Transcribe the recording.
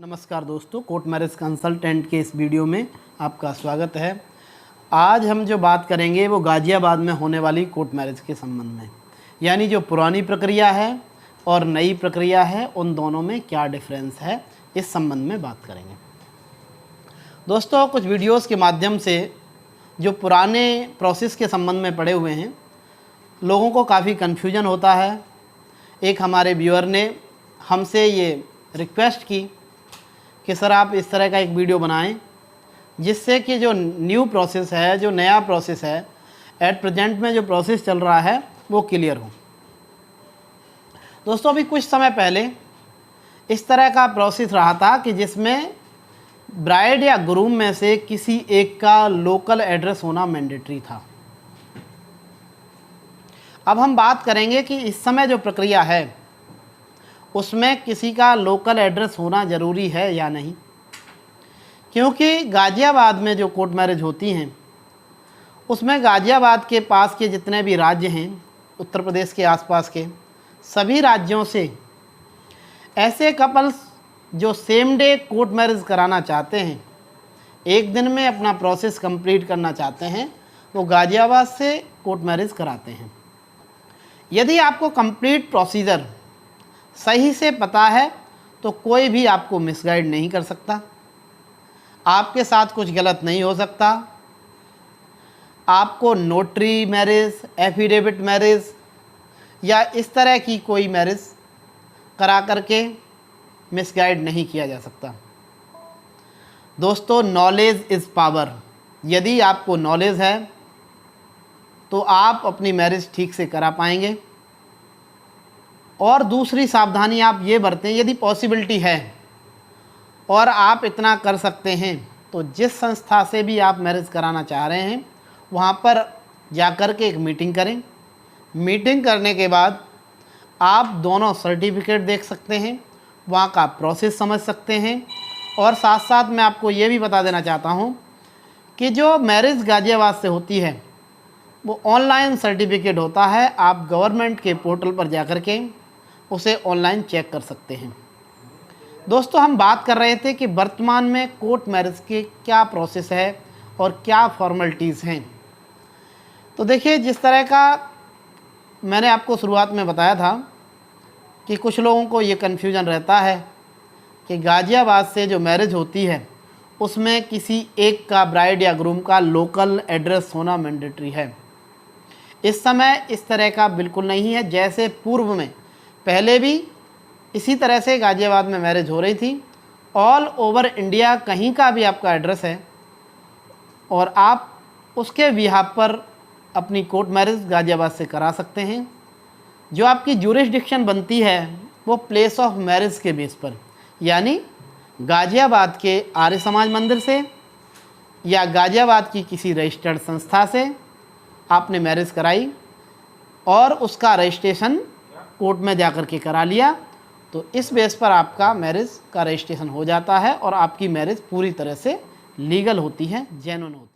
नमस्कार दोस्तों, court marriage consultant के इस वीडियो में आपका स्वागत है। आज हम जो बात करेंगे वो गाज़ियाबाद में होने वाली कोर्ट मैरिज के संबंध में, यानी जो पुरानी प्रक्रिया है और नई प्रक्रिया है उन दोनों में क्या डिफरेंस है, इस संबंध में बात करेंगे। दोस्तों, कुछ वीडियोस के माध्यम से जो पुराने प्रोसेस के संबंध में पढ़े हुए हैं, लोगों को काफ़ी कन्फ्यूजन होता है। एक हमारे व्यूअर ने हमसे ये रिक्वेस्ट की कि सर आप इस तरह का एक वीडियो बनाएं जिससे कि जो न्यू प्रोसेस है, जो नया प्रोसेस है, एट प्रेजेंट में जो प्रोसेस चल रहा है वो क्लियर हो। दोस्तों, अभी कुछ समय पहले इस तरह का प्रोसेस रहा था कि जिसमें ब्राइड या ग्रूम में से किसी एक का लोकल एड्रेस होना मैंडेटरी था। अब हम बात करेंगे कि इस समय जो प्रक्रिया है उसमें किसी का लोकल एड्रेस होना ज़रूरी है या नहीं, क्योंकि गाज़ियाबाद में जो कोर्ट मैरिज होती हैं उसमें गाज़ियाबाद के पास के जितने भी राज्य हैं, उत्तर प्रदेश के आसपास के सभी राज्यों से ऐसे कपल्स जो सेम डे कोर्ट मैरिज कराना चाहते हैं, एक दिन में अपना प्रोसेस कंप्लीट करना चाहते हैं, वो गाज़ियाबाद से कोर्ट मैरिज कराते हैं। यदि आपको कंप्लीट प्रोसीजर सही से पता है तो कोई भी आपको मिसगाइड नहीं कर सकता, आपके साथ कुछ गलत नहीं हो सकता। आपको नोटरी मैरिज, एफिडेविट मैरिज या इस तरह की कोई मैरिज करा करके मिसगाइड नहीं किया जा सकता। दोस्तों, नॉलेज इज़ पावर। यदि आपको नॉलेज है तो आप अपनी मैरिज ठीक से करा पाएंगे। और दूसरी सावधानी आप ये बरतें, यदि पॉसिबिलिटी है और आप इतना कर सकते हैं तो जिस संस्था से भी आप मैरिज कराना चाह रहे हैं वहाँ पर जाकर के एक मीटिंग करें। मीटिंग करने के बाद आप दोनों सर्टिफिकेट देख सकते हैं, वहाँ का प्रोसेस समझ सकते हैं। और साथ साथ मैं आपको ये भी बता देना चाहता हूँ कि जो मैरिज गाज़ियाबाद से होती है वो ऑनलाइन सर्टिफिकेट होता है। आप गवर्नमेंट के पोर्टल पर जाकर के उसे ऑनलाइन चेक कर सकते हैं। दोस्तों, हम बात कर रहे थे कि वर्तमान में कोर्ट मैरिज के क्या प्रोसेस है और क्या फॉर्मेलिटीज़ हैं। तो देखिए, जिस तरह का मैंने आपको शुरुआत में बताया था कि कुछ लोगों को ये कन्फ्यूजन रहता है कि गाज़ियाबाद से जो मैरिज होती है उसमें किसी एक का, ब्राइड या ग्रूम का लोकल एड्रेस होना मैंडेटरी है। इस समय इस तरह का बिल्कुल नहीं है। जैसे पूर्व में पहले भी इसी तरह से गाज़ियाबाद में मैरिज हो रही थी, ऑल ओवर इंडिया कहीं का भी आपका एड्रेस है और आप उसके बिहाफ पर अपनी कोर्ट मैरिज गाज़ियाबाद से करा सकते हैं। जो आपकी ज्यूरिसडिक्शन बनती है वो प्लेस ऑफ मैरिज के बेस पर, यानी गाज़ियाबाद के आर्य समाज मंदिर से या गाज़ियाबाद की किसी रजिस्टर्ड संस्था से आपने मैरिज कराई और उसका रजिस्ट्रेशन कोर्ट में जाकर के करा लिया, तो इस बेस पर आपका मैरिज का रजिस्ट्रेशन हो जाता है और आपकी मैरिज पूरी तरह से लीगल होती है, जेन्युइन होती है।